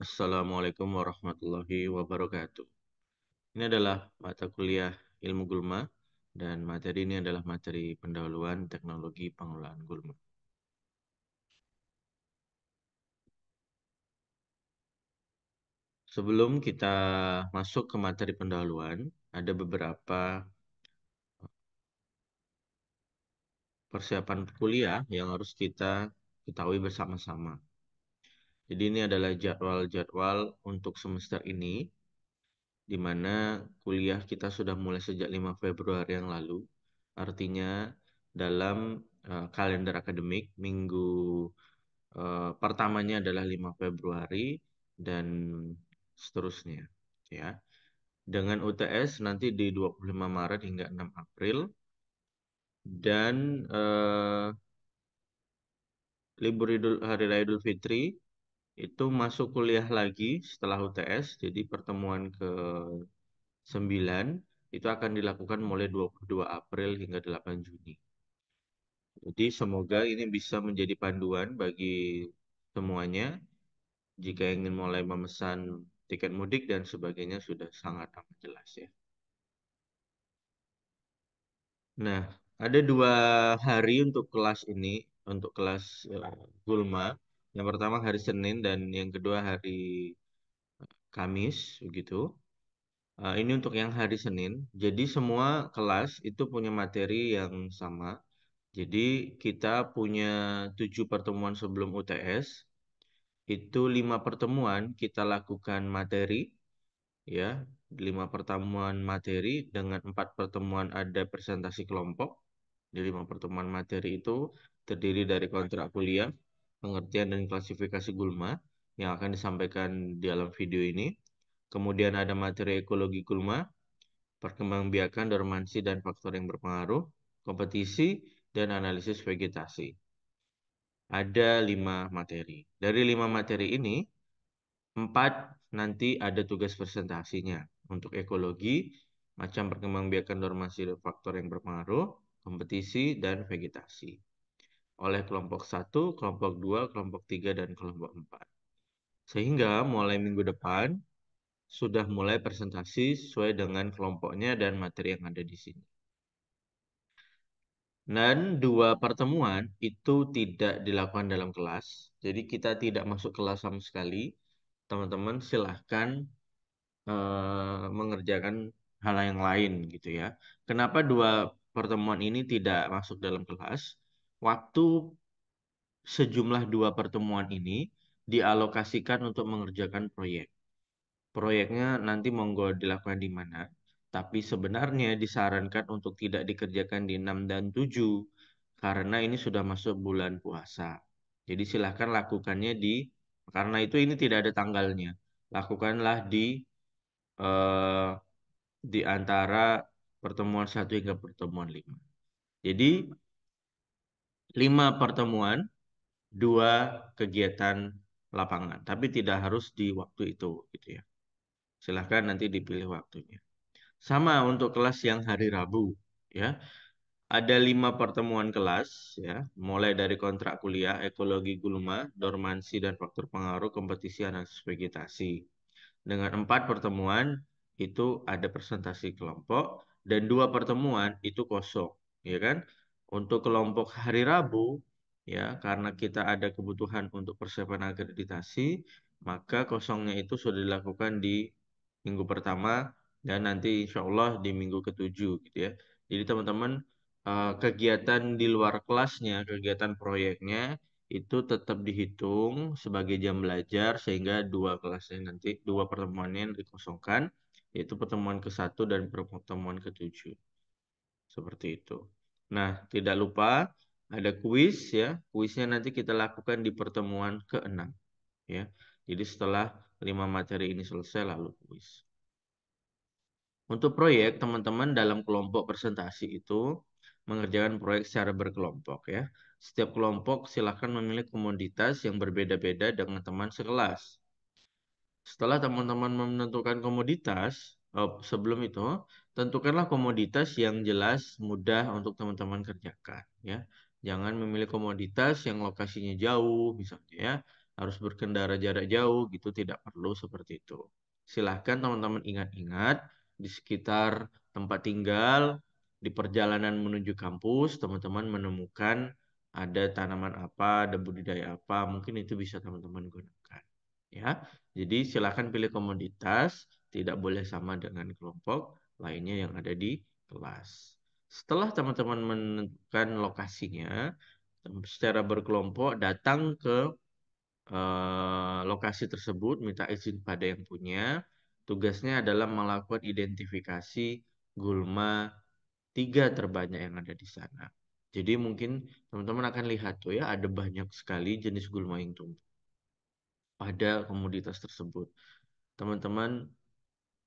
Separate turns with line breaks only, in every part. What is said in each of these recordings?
Assalamualaikum warahmatullahi wabarakatuh. Ini adalah mata kuliah ilmu gulma dan materi ini adalah materi pendahuluan teknologi pengelolaan gulma. Sebelum kita masuk ke materi pendahuluan, ada beberapa persiapan kuliah yang harus kita ketahui bersama-sama. Jadi ini adalah jadwal-jadwal untuk semester ini, di mana kuliah kita sudah mulai sejak 5 Februari yang lalu. Artinya dalam kalender akademik minggu pertamanya adalah 5 Februari dan seterusnya ya. Dengan UTS nanti di 25 Maret hingga 6 April dan libur Hari Raya Idul Fitri itu masuk kuliah lagi setelah UTS. Jadi pertemuan ke-9 itu akan dilakukan mulai 22 April hingga 8 Juni. Jadi semoga ini bisa menjadi panduan bagi semuanya jika ingin mulai memesan tiket mudik dan sebagainya sudah sangat amat jelas ya. Nah, ada 2 hari untuk kelas ini, untuk kelas Gulma. Yang pertama hari Senin dan yang kedua hari Kamis, begitu. Ini untuk yang hari Senin. Jadi semua kelas itu punya materi yang sama. Jadi kita punya 7 pertemuan sebelum UTS. Itu 5 pertemuan kita lakukan materi, ya. 5 pertemuan materi dengan 4 pertemuan ada presentasi kelompok. Di 5 pertemuan materi itu terdiri dari kontrak kuliah, pengertian dan klasifikasi gulma yang akan disampaikan di dalam video ini. Kemudian ada materi ekologi gulma, perkembangbiakan, dormansi, dan faktor yang berpengaruh, kompetisi, dan analisis vegetasi. Ada 5 materi. Dari 5 materi ini, 4 nanti ada tugas presentasinya. Untuk ekologi, macam perkembangbiakan, dormansi, dan faktor yang berpengaruh, kompetisi, dan vegetasi. Oleh kelompok 1, kelompok 2, kelompok 3, dan kelompok 4. Sehingga mulai minggu depan, sudah mulai presentasi sesuai dengan kelompoknya dan materi yang ada di sini. Dan 2 pertemuan itu tidak dilakukan dalam kelas. Jadi kita tidak masuk kelas sama sekali. Teman-teman silahkan mengerjakan hal yang lain gitu ya. Kenapa 2 pertemuan ini tidak masuk dalam kelas? Waktu sejumlah 2 pertemuan ini dialokasikan untuk mengerjakan proyek. Proyeknya nanti monggo dilakukan di mana. Tapi sebenarnya disarankan untuk tidak dikerjakan di 6 dan 7 karena ini sudah masuk bulan puasa. Jadi silahkan lakukannya karena itu ini tidak ada tanggalnya. Lakukanlah eh, di antara pertemuan 1 hingga pertemuan 5. Jadi 5 pertemuan, 2 kegiatan lapangan. Tapi tidak harus di waktu itu gitu ya. Silahkan nanti dipilih waktunya. Sama untuk kelas yang hari Rabu, ya. Ada 5 pertemuan kelas, ya. Mulai dari kontrak kuliah, ekologi gulma, dormansi dan faktor pengaruh, kompetisi analisis vegetasi. Dengan 4 pertemuan itu ada presentasi kelompok dan 2 pertemuan itu kosong, ya kan? Untuk kelompok hari Rabu, ya, karena kita ada kebutuhan untuk persiapan akreditasi, maka kosongnya itu sudah dilakukan di minggu pertama dan nanti insya Allah di minggu ke-7 gitu ya. Jadi teman-teman kegiatan di luar kelasnya, kegiatan proyeknya itu tetap dihitung sebagai jam belajar sehingga 2 kelasnya nanti 2 pertemuannya yang dikosongkan yaitu pertemuan ke-1 dan pertemuan ke-7 seperti itu. Nah, tidak lupa ada kuis ya. Kuisnya nanti kita lakukan di pertemuan ke-6 ya. Jadi setelah 5 materi ini selesai lalu kuis. Untuk proyek, teman-teman dalam kelompok presentasi itu mengerjakan proyek secara berkelompok ya. Setiap kelompok silakan memilih komoditas yang berbeda-beda dengan teman sekelas. Setelah teman-teman menentukan komoditas, sebelum itu tentukanlah komoditas yang jelas mudah untuk teman-teman kerjakan ya. Jangan memilih komoditas yang lokasinya jauh misalnya ya. harus berkendara jarak jauh gitu, tidak perlu seperti itu. Silahkan teman-teman ingat-ingat di sekitar tempat tinggal, di perjalanan menuju kampus, teman-teman menemukan ada tanaman apa, ada budidaya apa, mungkin itu bisa teman-teman gunakan. Ya, jadi silahkan pilih komoditas, tidak boleh sama dengan kelompok lainnya yang ada di kelas. Setelah teman-teman menentukan lokasinya, secara berkelompok datang ke lokasi tersebut, minta izin pada yang punya. Tugasnya adalah melakukan identifikasi gulma tiga terbanyak yang ada di sana. Jadi mungkin teman-teman akan lihat tuh ya, ada banyak sekali jenis gulma yang tumbuh pada komoditas tersebut. Teman-teman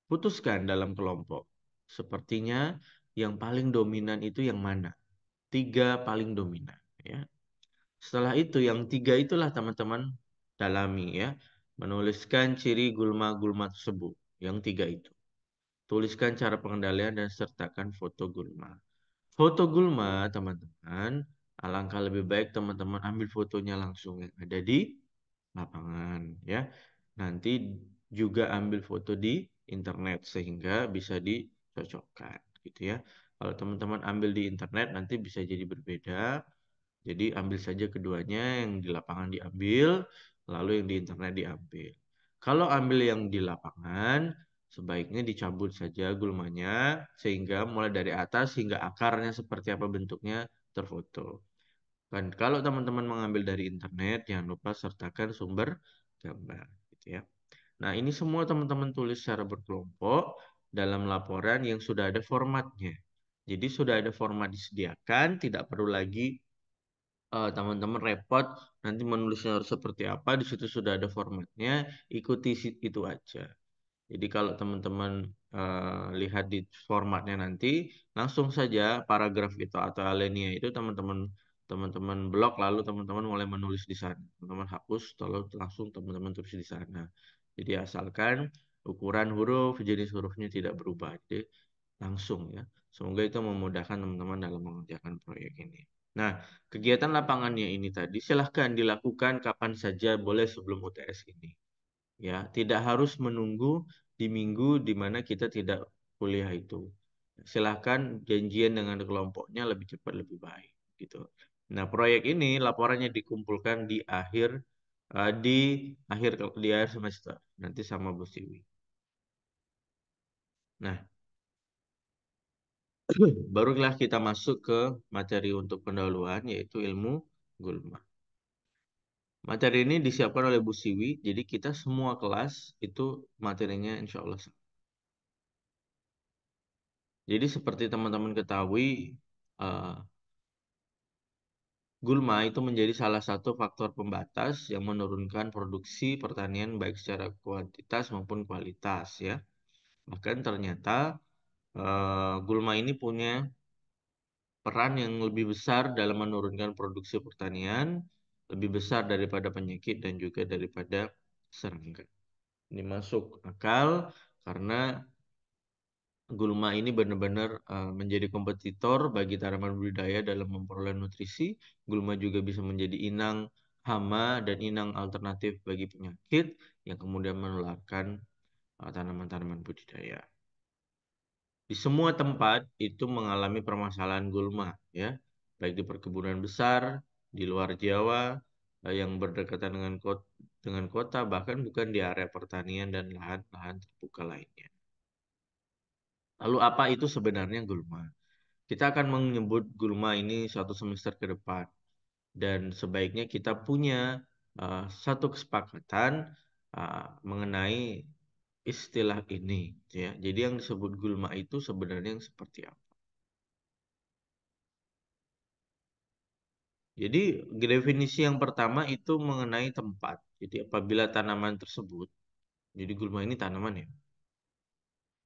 putuskan dalam kelompok. Sepertinya yang paling dominan itu yang mana? Tiga paling dominan, ya. Setelah itu yang tiga itulah teman-teman dalami ya. Menuliskan ciri gulma-gulma tersebut. Yang tiga itu. Tuliskan cara pengendalian dan sertakan foto gulma. Foto gulma teman-teman, alangkah lebih baik teman-teman ambil fotonya langsung yang ada di lapangan ya. Nanti juga ambil foto di internet sehingga bisa dicocokkan gitu ya. Kalau teman-teman ambil di internet nanti bisa jadi berbeda. Jadi ambil saja keduanya, yang di lapangan diambil, lalu yang di internet diambil. Kalau ambil yang di lapangan, sebaiknya dicabut saja gulmanya, sehingga mulai dari atas hingga akarnya seperti apa bentuknya terfoto. Dan kalau teman-teman mengambil dari internet, jangan lupa sertakan sumber gambar. Gitu ya. Nah, ini semua teman-teman tulis secara berkelompok dalam laporan yang sudah ada formatnya. Jadi sudah ada format disediakan, tidak perlu lagi teman-teman repot nanti menulisnya harus seperti apa, di situ sudah ada formatnya, ikuti itu aja. Jadi kalau teman-teman lihat di formatnya nanti, langsung saja paragraf itu atau alinea itu teman-teman blok, lalu teman-teman mulai menulis di sana. Teman-teman hapus, lalu langsung teman-teman tulis di sana. Jadi asalkan ukuran huruf, jenis hurufnya tidak berubah. Jadi langsung ya. Semoga itu memudahkan teman-teman dalam mengerjakan proyek ini. Nah, kegiatan lapangannya ini tadi silahkan dilakukan kapan saja boleh sebelum UTS ini. Ya, tidak harus menunggu di minggu di mana kita tidak kuliah itu. Silahkan janjian dengan kelompoknya lebih cepat lebih baik gitu. Nah, proyek ini laporannya dikumpulkan di di akhir semester nanti sama Bu Siwi. Nah, barulah kita masuk ke materi untuk pendahuluan yaitu ilmu gulma. Materi ini disiapkan oleh Bu Siwi, jadi kita semua kelas itu materinya insya Allah sama. Jadi seperti teman-teman ketahui, eh, gulma itu menjadi salah satu faktor pembatas yang menurunkan produksi pertanian baik secara kuantitas maupun kualitas ya. Bahkan ternyata gulma ini punya peran yang lebih besar dalam menurunkan produksi pertanian, lebih besar daripada penyakit dan juga daripada serangga. Ini masuk akal karena gulma ini benar-benar menjadi kompetitor bagi tanaman budidaya dalam memperoleh nutrisi. Gulma juga bisa menjadi inang hama dan inang alternatif bagi penyakit yang kemudian menularkan tanaman-tanaman budidaya. Di semua tempat itu mengalami permasalahan gulma, ya, baik di perkebunan besar, di luar Jawa, yang berdekatan dengan kota, bahkan bukan di area pertanian dan lahan-lahan terbuka lainnya. Lalu apa itu sebenarnya gulma? Kita akan menyebut gulma ini satu semester ke depan dan sebaiknya kita punya satu kesepakatan mengenai istilah ini ya. Jadi yang disebut gulma itu sebenarnya yang seperti apa? Jadi definisi yang pertama itu mengenai tempat. Jadi apabila tanaman tersebut, jadi gulma ini tanaman ya.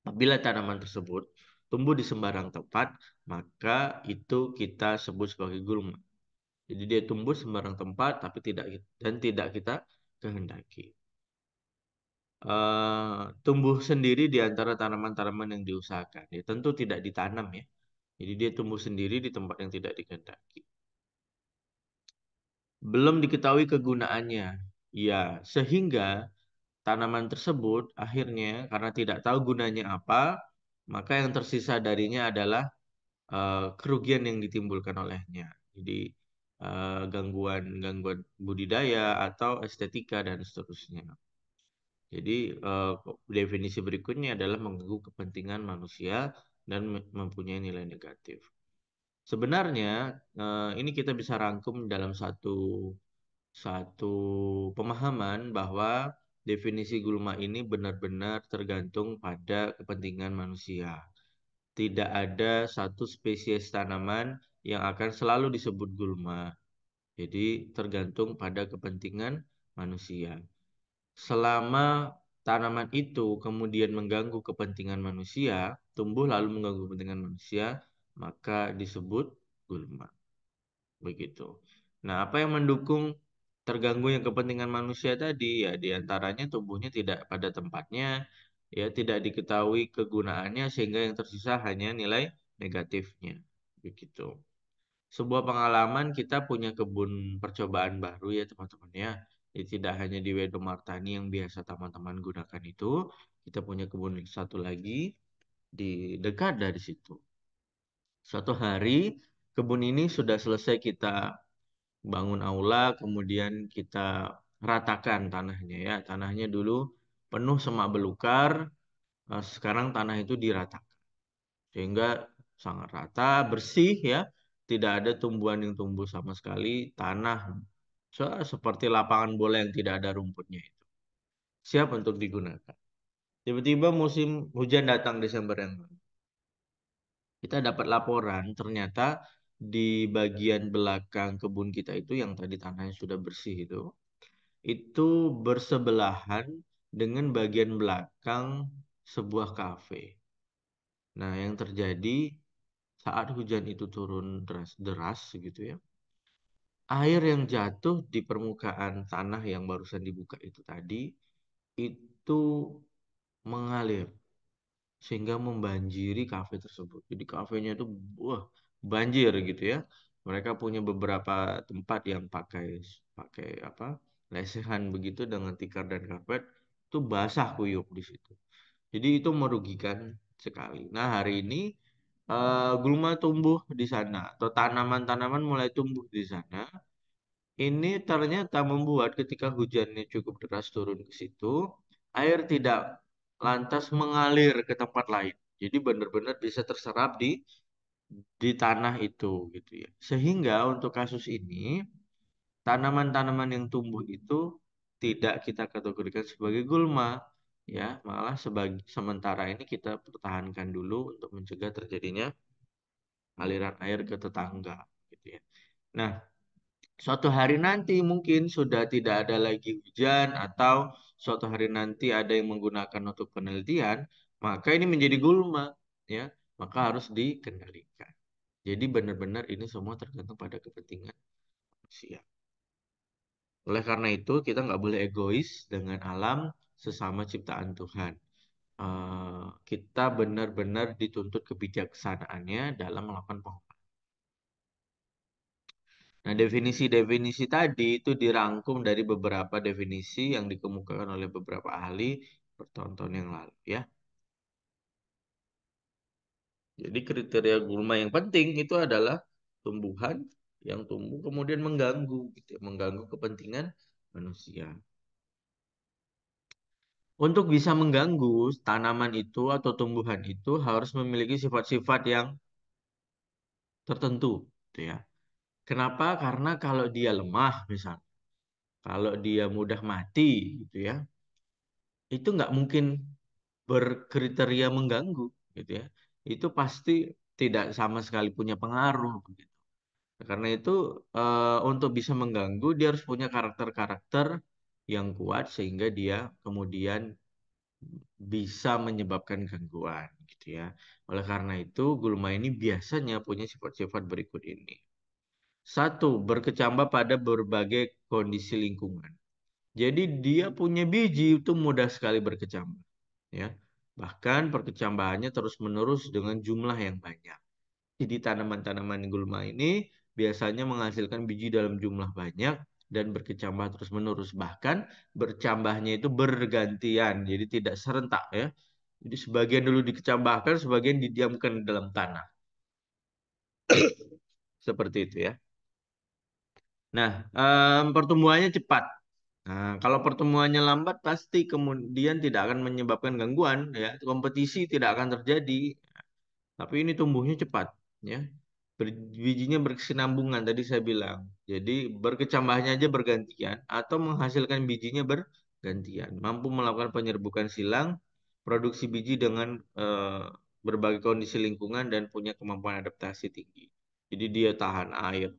Apabila tanaman tersebut tumbuh di sembarang tempat, maka itu kita sebut sebagai gulma. Jadi dia tumbuh sembarang tempat tapi tidak kita kehendaki. Tumbuh sendiri di antara tanaman-tanaman yang diusahakan. Ya, tentu tidak ditanam ya. Jadi dia tumbuh sendiri di tempat yang tidak dikehendaki. Belum diketahui kegunaannya. Ya, sehingga tanaman tersebut akhirnya karena tidak tahu gunanya apa, maka yang tersisa darinya adalah kerugian yang ditimbulkan olehnya. Jadi gangguan-gangguan budidaya atau estetika dan seterusnya. Jadi definisi berikutnya adalah mengganggu kepentingan manusia dan mempunyai nilai negatif. Sebenarnya ini kita bisa rangkum dalam satu satu pemahaman bahwa definisi gulma ini benar-benar tergantung pada kepentingan manusia. Tidak ada satu spesies tanaman yang akan selalu disebut gulma. Jadi tergantung pada kepentingan manusia. Selama tanaman itu kemudian mengganggu kepentingan manusia, tumbuh lalu mengganggu kepentingan manusia, maka disebut gulma. Begitu. Nah, apa yang mendukung terganggunya kepentingan manusia tadi? Ya, diantaranya tumbuhnya tidak pada tempatnya, ya tidak diketahui kegunaannya sehingga yang tersisa hanya nilai negatifnya. Begitu. Sebuah pengalaman kita punya kebun percobaan baru ya teman-teman ya. Jadi tidak hanya di Wedomartani yang biasa teman-teman gunakan itu, kita punya kebun satu lagi di dekat dari situ. Suatu hari kebun ini sudah selesai kita bangun aula, kemudian kita ratakan tanahnya ya. Tanahnya dulu penuh semak belukar, sekarang tanah itu diratakan sehingga sangat rata, bersih ya. Tidak ada tumbuhan yang tumbuh sama sekali, tanah seperti lapangan bola yang tidak ada rumputnya itu. Siap untuk digunakan. Tiba-tiba musim hujan datang Desember yang lalu. Kita dapat laporan ternyata di bagian belakang kebun kita itu yang tadi tanahnya sudah bersih itu bersebelahan dengan bagian belakang sebuah kafe. Nah, yang terjadi saat hujan itu turun deras gitu ya, air yang jatuh di permukaan tanah yang barusan dibuka itu tadi itu mengalir sehingga membanjiri kafe tersebut. Jadi kafenya itu wah banjir gitu ya. Mereka punya beberapa tempat yang pakai pakai apa lesehan begitu dengan tikar dan karpet itu basah kuyup di situ. Jadi itu merugikan sekali. Nah hari ini gulma tumbuh di sana atau tanaman-tanaman mulai tumbuh di sana. Ini ternyata membuat ketika hujannya cukup deras turun ke situ, air tidak lantas mengalir ke tempat lain. Jadi benar-benar bisa terserap di tanah itu gitu ya. Sehingga untuk kasus ini tanaman-tanaman yang tumbuh itu tidak kita kategorikan sebagai gulma ya, malah sebagai sementara ini kita pertahankan dulu untuk mencegah terjadinya aliran air ke tetangga gitu ya. Nah, suatu hari nanti mungkin sudah tidak ada lagi hujan atau suatu hari nanti ada yang menggunakan untuk penelitian, maka ini menjadi gulma, ya, maka harus dikendalikan. Jadi benar-benar ini semua tergantung pada kepentingan manusia. Oleh karena itu kita nggak boleh egois dengan alam sesama ciptaan Tuhan. Kita benar-benar dituntut kebijaksanaannya dalam melakukan pengobatan. Nah, definisi-definisi tadi itu dirangkum dari beberapa definisi yang dikemukakan oleh beberapa ahli bertahun-tahun yang lalu ya. Jadi kriteria gulma yang penting itu adalah tumbuhan yang tumbuh kemudian mengganggu gitu ya, mengganggu kepentingan manusia. Untuk bisa mengganggu tanaman itu atau tumbuhan itu harus memiliki sifat-sifat yang tertentu gitu ya. Kenapa? Karena kalau dia lemah misalnya, kalau dia mudah mati gitu ya, itu nggak mungkin berkriteria mengganggu gitu ya. Itu pasti tidak sama sekali punya pengaruh begitu. Karena itu untuk bisa mengganggu dia harus punya karakter-karakter yang kuat sehingga dia kemudian bisa menyebabkan gangguan gitu ya. Oleh karena itu gulma ini biasanya punya sifat-sifat berikut ini. Satu, berkecambah pada berbagai kondisi lingkungan. Jadi dia punya biji itu mudah sekali berkecambah ya. Bahkan perkecambahannya terus-menerus dengan jumlah yang banyak. Jadi tanaman-tanaman gulma ini biasanya menghasilkan biji dalam jumlah banyak dan berkecambah terus-menerus. Bahkan bercambahnya itu bergantian, jadi tidak serentak ya. Jadi sebagian dulu dikecambahkan, sebagian didiamkan di dalam tanah. Seperti itu ya. Nah, pertumbuhannya cepat. Nah, kalau pertumbuhannya lambat pasti kemudian tidak akan menyebabkan gangguan ya. Kompetisi tidak akan terjadi. Tapi ini tumbuhnya cepat, ya. Bijinya berkesinambungan tadi saya bilang. Jadi berkecambahnya aja bergantian atau menghasilkan bijinya bergantian. Mampu melakukan penyerbukan silang, produksi biji dengan berbagai kondisi lingkungan dan punya kemampuan adaptasi tinggi. Jadi dia tahan air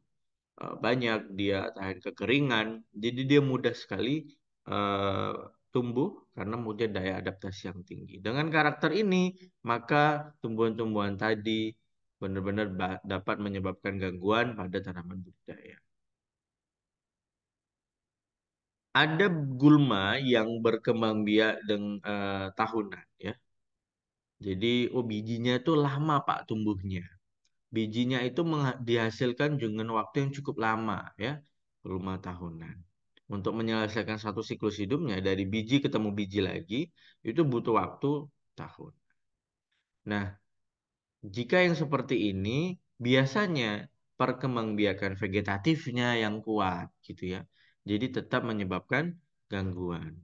banyak, dia tahan kekeringan. Jadi dia mudah sekali eh, tumbuh karena punya daya adaptasi yang tinggi. Dengan karakter ini, maka tumbuhan-tumbuhan tadi benar-benar dapat menyebabkan gangguan pada tanaman budidaya. Ada gulma yang berkembang biak dengan tahunan ya. Jadi bijinya itu lama Pak tumbuhnya. Bijinya itu dihasilkan dengan waktu yang cukup lama ya, 5 tahunan. Untuk menyelesaikan satu siklus hidupnya dari biji ketemu biji lagi itu butuh waktu tahun. Nah, jika yang seperti ini biasanya perkembangbiakan vegetatifnya yang kuat gitu ya. Jadi tetap menyebabkan gangguan.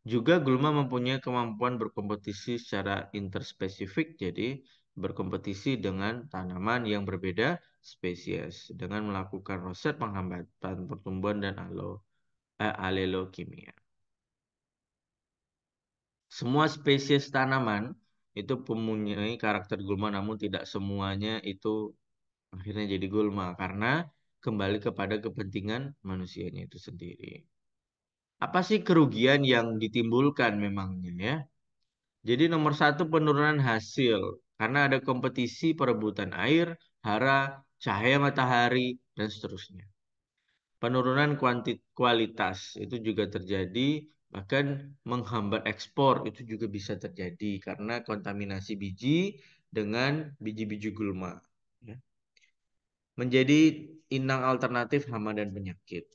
Juga gulma mempunyai kemampuan berkompetisi secara interspesifik, jadi berkompetisi dengan tanaman yang berbeda spesies dengan melakukan roset penghambatan pertumbuhan dan alelokimia. Semua spesies tanaman itu mempunyai karakter gulma, namun tidak semuanya itu akhirnya jadi gulma karena kembali kepada kepentingan manusianya itu sendiri. Apa sih kerugian yang ditimbulkan memangnya ya? Jadi nomor satu penurunan hasil karena ada kompetisi perebutan air, hara, cahaya matahari, dan seterusnya. Penurunan kualitas itu juga terjadi, bahkan menghambat ekspor itu juga bisa terjadi karena kontaminasi biji dengan biji-biji gulma. Ya. Menjadi inang alternatif hama dan penyakit.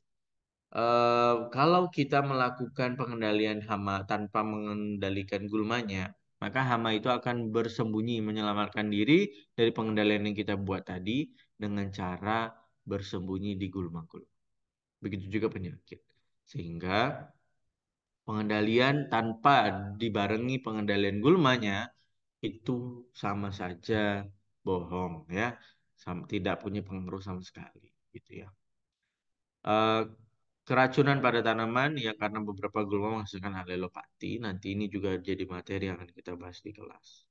Kalau kita melakukan pengendalian hama tanpa mengendalikan gulmanya, maka hama itu akan bersembunyi menyelamatkan diri dari pengendalian yang kita buat tadi dengan cara bersembunyi di gulma-gulma. Begitu juga penyakit. Sehingga pengendalian tanpa dibarengi pengendalian gulmanya itu sama saja bohong ya, tidak punya pengaruh sama sekali gitu ya. Eh, Keracunan pada tanaman ya karena beberapa gulma menghasilkan alelopati. Nanti ini juga jadi materi yang akan kita bahas di kelas.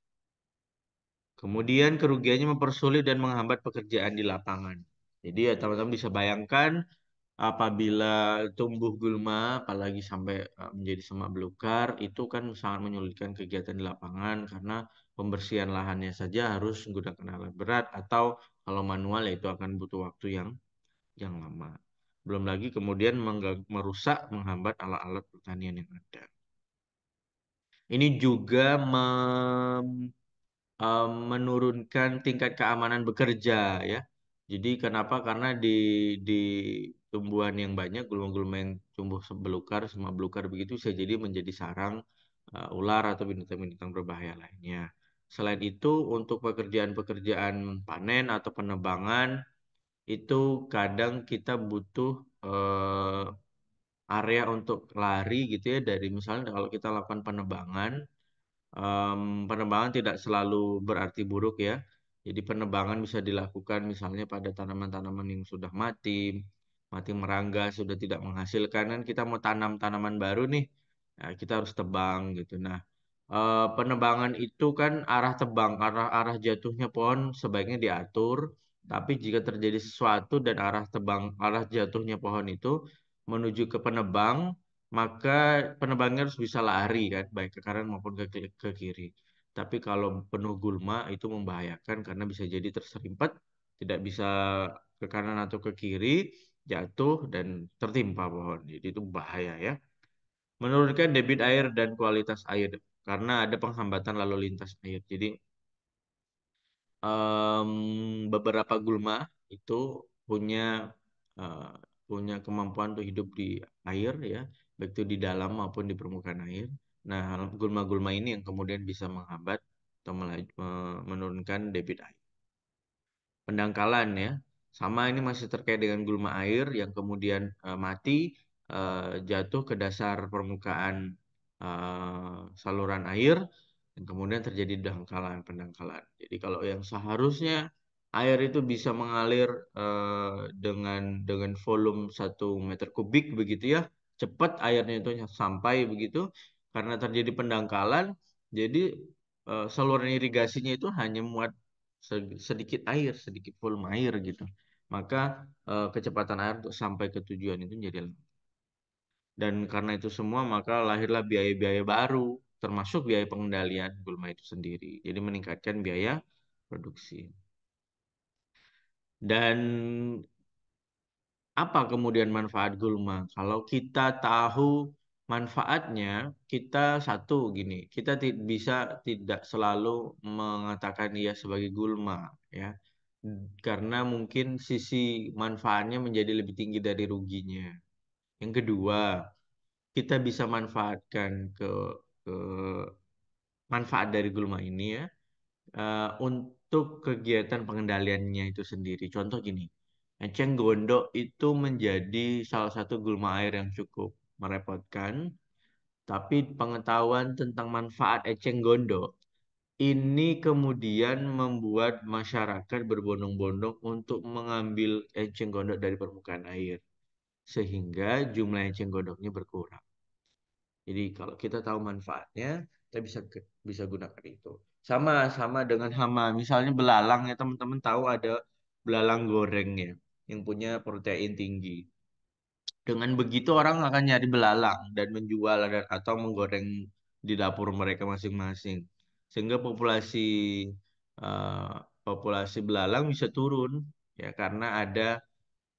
Kemudian kerugiannya mempersulit dan menghambat pekerjaan di lapangan. Jadi ya teman-teman bisa bayangkan apabila tumbuh gulma, apalagi sampai menjadi semak belukar, itu kan sangat menyulitkan kegiatan di lapangan karena pembersihan lahannya saja harus menggunakan alat berat atau kalau manual ya itu akan butuh waktu yang lama. Belum lagi kemudian merusak, menghambat alat-alat pertanian yang ada. Ini juga menurunkan tingkat keamanan bekerja ya. Jadi kenapa? Karena di tumbuhan yang banyak, gulma-gulma yang tumbuh belukar, semak belukar begitu bisa jadi menjadi sarang ular atau binatang-binatang berbahaya lainnya. Selain itu, untuk pekerjaan-pekerjaan panen atau penebangan itu kadang kita butuh area untuk lari gitu ya dari misalnya kalau kita lakukan penebangan. Penebangan tidak selalu berarti buruk ya. Jadi penebangan bisa dilakukan misalnya pada tanaman-tanaman yang sudah mati, mati merangga, sudah tidak menghasilkan kan kita mau tanam tanaman baru nih, ya, kita harus tebang gitu. Nah, penebangan itu kan arah tebang, arah jatuhnya pohon sebaiknya diatur. Tapi jika terjadi sesuatu dan arah jatuhnya pohon itu menuju ke penebang, maka penebangnya harus bisa lari kan, baik ke kanan maupun ke kiri. Tapi kalau penuh gulma itu membahayakan karena bisa jadi terserimpet, tidak bisa ke kanan atau ke kiri, jatuh dan tertimpa pohon. Jadi itu bahaya ya. Menurunkan debit air dan kualitas air karena ada penghambatan lalu lintas air. Jadi beberapa gulma itu punya eh, punya kemampuan untuk hidup di air ya, baik itu di dalam maupun di permukaan air. Nah, gulma-gulma ini yang kemudian bisa menghambat atau menurunkan debit air. Pendangkalan ya. Sama ini masih terkait dengan gulma air yang kemudian mati jatuh ke dasar permukaan saluran air dan kemudian terjadi pendangkalan. Jadi kalau yang seharusnya air itu bisa mengalir dengan volume 1 meter kubik begitu ya, cepat airnya itu sampai begitu karena terjadi pendangkalan, jadi saluran irigasinya itu hanya muat sedikit air, sedikit volume air gitu. Maka kecepatan air untuk sampai ke tujuan itu menjadi lambat. Dan karena itu semua maka lahirlah biaya-biaya baru, termasuk biaya pengendalian gulma itu sendiri. Jadi meningkatkan biaya produksi. Dan apa kemudian manfaat gulma? Kalau kita tahu manfaatnya, kita satu gini, kita bisa tidak selalu mengatakan ia sebagai gulma, ya, karena mungkin sisi manfaatnya menjadi lebih tinggi dari ruginya. Yang kedua, kita bisa manfaatkan ke manfaat dari gulma ini ya untuk kegiatan pengendaliannya itu sendiri. Contoh gini, eceng gondok itu menjadi salah satu gulma air yang cukup merepotkan, tapi pengetahuan tentang manfaat eceng gondok ini kemudian membuat masyarakat berbondong-bondong untuk mengambil eceng gondok dari permukaan air, sehingga jumlah eceng gondoknya berkurang. Jadi kalau kita tahu manfaatnya, kita bisa gunakan itu. Sama sama dengan hama, misalnya belalang ya teman-teman tahu ada belalang goreng ya yang punya protein tinggi. Dengan begitu orang akan nyari belalang dan menjual atau menggoreng di dapur mereka masing-masing. Sehingga eh, populasi belalang bisa turun ya karena ada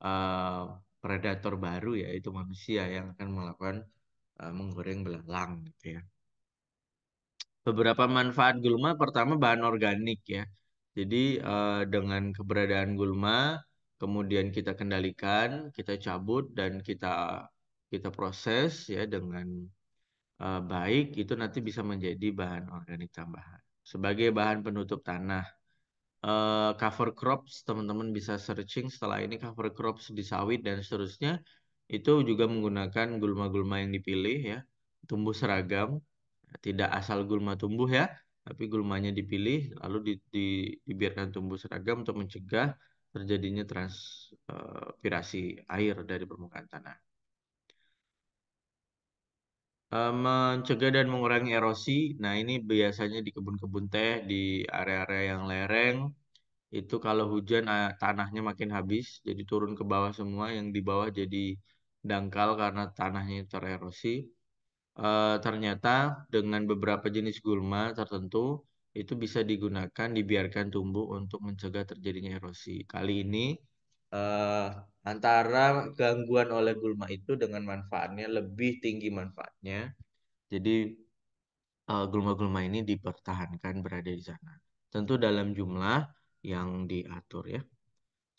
eh, predator baru yaitu manusia yang akan melakukan menggoreng belalang gitu ya. Beberapa manfaat gulma, pertama bahan organik ya. Jadi dengan keberadaan gulma, kemudian kita kendalikan, kita cabut dan kita proses ya dengan baik, itu nanti bisa menjadi bahan organik tambahan. Sebagai bahan penutup tanah, cover crops, teman-teman bisa searching setelah ini cover crops di sawit dan seterusnya, itu juga menggunakan gulma-gulma yang dipilih ya, tumbuh seragam. Tidak asal gulma tumbuh ya, tapi gulmanya dipilih lalu dibiarkan tumbuh seragam untuk mencegah terjadinya transpirasi air dari permukaan tanah. Mencegah dan mengurangi erosi. Nah, ini biasanya di kebun-kebun teh, di area-area yang lereng, itu kalau hujan tanahnya makin habis, jadi turun ke bawah semua, yang di bawah jadi dangkal karena tanahnya tererosi. Ternyata dengan beberapa jenis gulma tertentu itu bisa digunakan, dibiarkan tumbuh untuk mencegah terjadinya erosi. Kali ini eh, antara gangguan oleh gulma itu dengan manfaatnya lebih tinggi manfaatnya. Jadi gulma-gulma ini dipertahankan berada di sana. Tentu dalam jumlah yang diatur ya.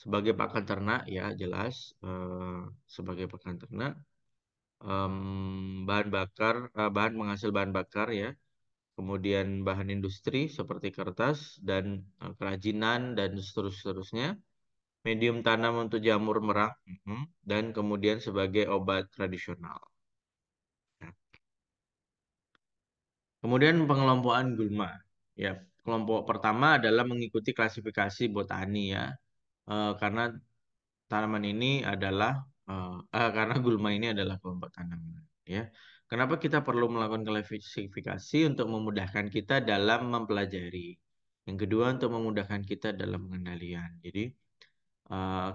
Sebagai pakan ternak ya jelas sebagai pakan ternak bahan penghasil bahan bakar ya, kemudian bahan industri seperti kertas dan kerajinan dan seterusnya, medium tanam untuk jamur merang, dan kemudian sebagai obat tradisional. Ya. Kemudian pengelompokan gulma. Ya, kelompok pertama adalah mengikuti klasifikasi botani ya. Karena tanaman ini adalah karena gulma ini adalah kelompok tanaman ya. Kenapa kita perlu melakukan klasifikasi untuk memudahkan kita dalam mempelajari. Yang kedua untuk memudahkan kita dalam pengendalian. Jadi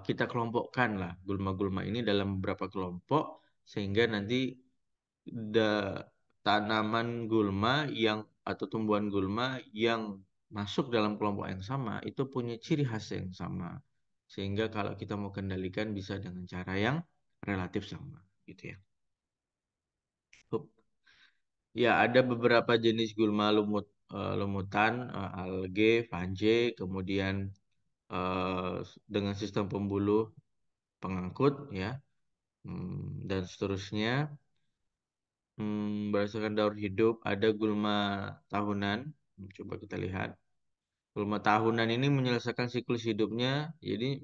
kita kelompokkan lah gulma-gulma ini dalam beberapa kelompok sehingga nanti tanaman gulma yang atau tumbuhan gulma yang masuk dalam kelompok yang sama itu punya ciri khas yang sama. Sehingga kalau kita mau kendalikan bisa dengan cara yang relatif sama gitu ya. Hup. Ya, ada beberapa jenis gulma lumutan, algae, fungi, kemudian dengan sistem pembuluh pengangkut ya. Dan seterusnya. Berdasarkan daur hidup ada gulma tahunan. Coba kita lihat. Gulma tahunan ini menyelesaikan siklus hidupnya. Jadi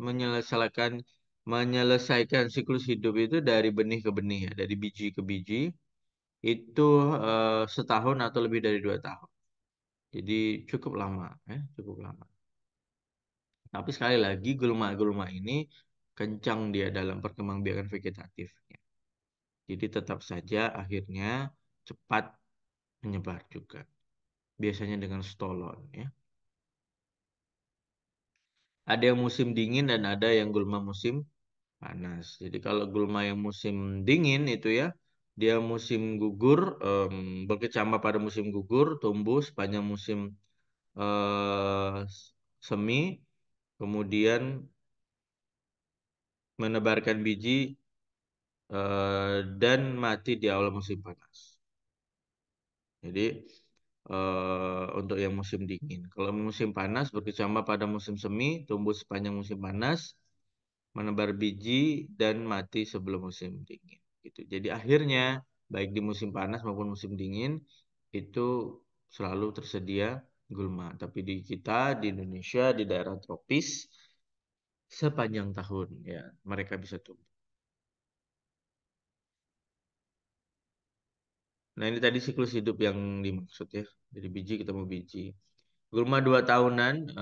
menyelesaikan siklus hidup itu dari benih ke benih ya, dari biji ke biji itu setahun atau lebih dari 2 tahun. Jadi cukup lama, ya, cukup lama. Tapi sekali lagi gulma-gulma ini kencang dia dalam perkembangbiakan vegetatifnya. Jadi tetap saja akhirnya cepat menyebar juga. Biasanya dengan stolon ya. Ada yang musim dingin dan ada yang gulma musim panas. Jadi kalau gulma yang musim dingin itu ya, dia musim gugur, berkecambah pada musim gugur, tumbuh sepanjang musim eh, semi, kemudian menebarkan biji dan mati di awal musim panas. Jadi untuk yang musim dingin. Kalau musim panas berkecambah pada musim semi, tumbuh sepanjang musim panas, menebar biji dan mati sebelum musim dingin. Gitu. Jadi akhirnya baik di musim panas maupun musim dingin itu selalu tersedia gulma. Tapi di kita di Indonesia di daerah tropis sepanjang tahun ya mereka bisa tumbuh. Nah ini tadi siklus hidup yang dimaksud ya. Dari biji ketemu biji. Gulma 2 tahunan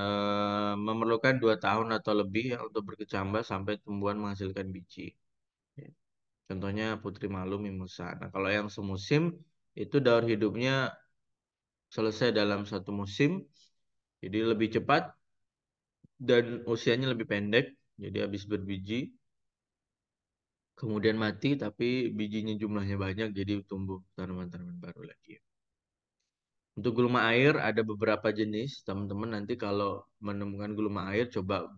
memerlukan 2 tahun atau lebih ya, untuk berkecambah sampai tumbuhan menghasilkan biji. Ya. Contohnya putri malu mimosa. Nah, kalau yang semusim itu daur hidupnya selesai dalam satu musim, jadi lebih cepat dan usianya lebih pendek. Jadi habis berbiji, kemudian mati, tapi bijinya jumlahnya banyak, jadi tumbuh tanaman-tanaman baru lagi. Untuk gulma air ada beberapa jenis. Teman-teman nanti kalau menemukan gulma air, coba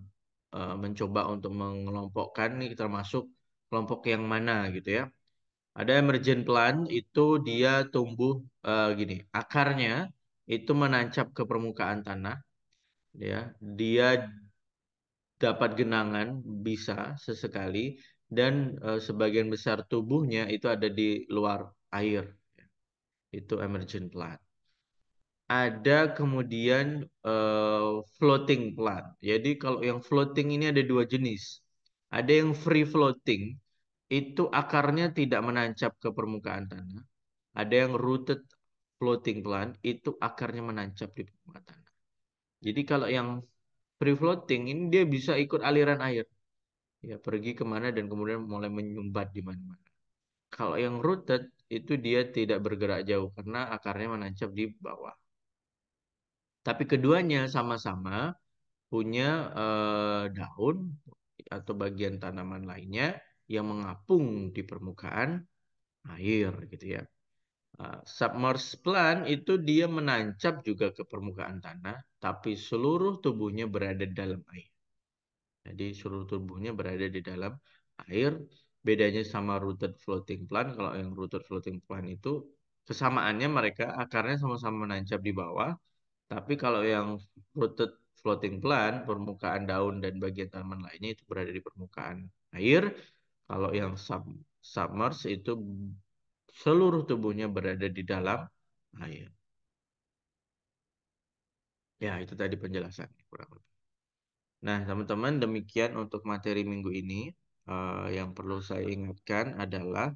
mencoba untuk mengelompokkan nih termasuk kelompok yang mana gitu ya. Ada emergent plant itu dia tumbuh gini, akarnya itu menancap ke permukaan tanah, ya. Dia dapat genangan bisa sesekali dan sebagian besar tubuhnya itu ada di luar air. Itu emergent plant. Ada kemudian floating plant. Jadi kalau yang floating ini ada dua jenis. Ada yang free floating, itu akarnya tidak menancap ke permukaan tanah. Ada yang rooted floating plant, itu akarnya menancap di permukaan tanah. Jadi kalau yang free floating ini dia bisa ikut aliran air. Ya, pergi kemana dan kemudian mulai menyumbat di mana-mana. Kalau yang rooted itu dia tidak bergerak jauh karena akarnya menancap di bawah. Tapi keduanya sama-sama punya daun atau bagian tanaman lainnya yang mengapung di permukaan air gitu ya. Submerged plant itu dia menancap juga ke permukaan tanah, tapi seluruh tubuhnya berada dalam air. Jadi seluruh tubuhnya berada di dalam air. Bedanya sama rooted floating plant, kalau yang rooted floating plant itu kesamaannya mereka akarnya sama-sama menancap di bawah, tapi kalau yang rooted floating plant, permukaan daun dan bagian tanaman lainnya itu berada di permukaan air. Kalau yang submerged itu seluruh tubuhnya berada di dalam air. Ya, itu tadi penjelasannya kurang lebih. Nah, teman-teman, demikian untuk materi minggu ini. Yang perlu saya ingatkan adalah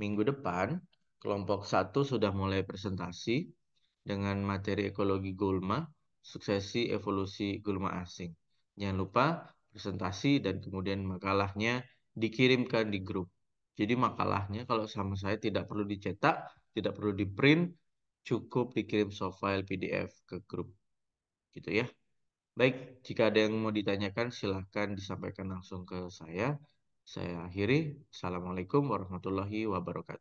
minggu depan kelompok satu sudah mulai presentasi dengan materi ekologi gulma, suksesi evolusi gulma asing. Jangan lupa presentasi dan kemudian makalahnya dikirimkan di grup. Jadi makalahnya kalau sama saya tidak perlu dicetak, tidak perlu di print, cukup dikirim soft file PDF ke grup. Gitu ya. Baik, jika ada yang mau ditanyakan silahkan disampaikan langsung ke saya. Saya akhiri. Assalamualaikum warahmatullahi wabarakatuh.